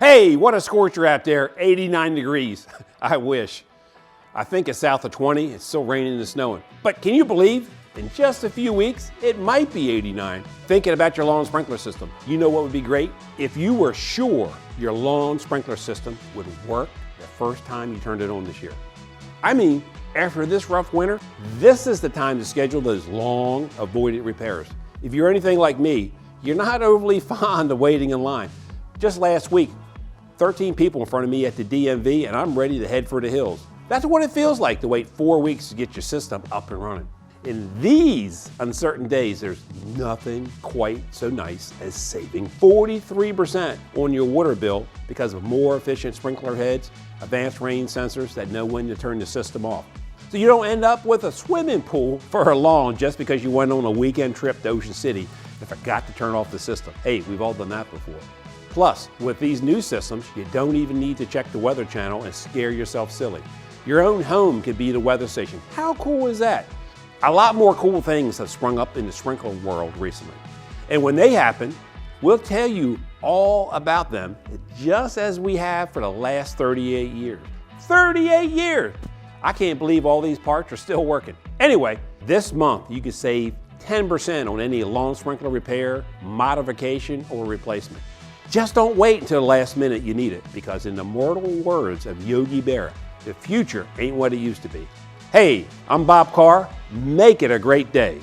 Hey, what a scorcher out there, 89 degrees. I wish. I think it's south of 20, it's still raining and snowing. But can you believe, in just a few weeks, it might be 89. Thinking about your lawn sprinkler system, you know what would be great? If you were sure your lawn sprinkler system would work the first time you turned it on this year. I mean, after this rough winter, this is the time to schedule those long avoided repairs. If you're anything like me, you're not overly fond of waiting in line. Just last week, 13 people in front of me at the DMV, and I'm ready to head for the hills. That's what it feels like to wait 4 weeks to get your system up and running. In these uncertain days, there's nothing quite so nice as saving 43% on your water bill because of more efficient sprinkler heads, advanced rain sensors that know when to turn the system off. So you don't end up with a swimming pool for a lawn just because you went on a weekend trip to Ocean City and forgot to turn off the system. Hey, we've all done that before. Plus, with these new systems, you don't even need to check the Weather Channel and scare yourself silly. Your own home could be the weather station. How cool is that? A lot more cool things have sprung up in the sprinkler world recently. And when they happen, we'll tell you all about them just as we have for the last 38 years. 38 years! I can't believe all these parts are still working. Anyway, this month you can save 10% on any lawn sprinkler repair, modification, or replacement. Just don't wait until the last minute you need it, because in the immortal words of Yogi Berra, the future ain't what it used to be. Hey, I'm Bob Carr. Make it a great day.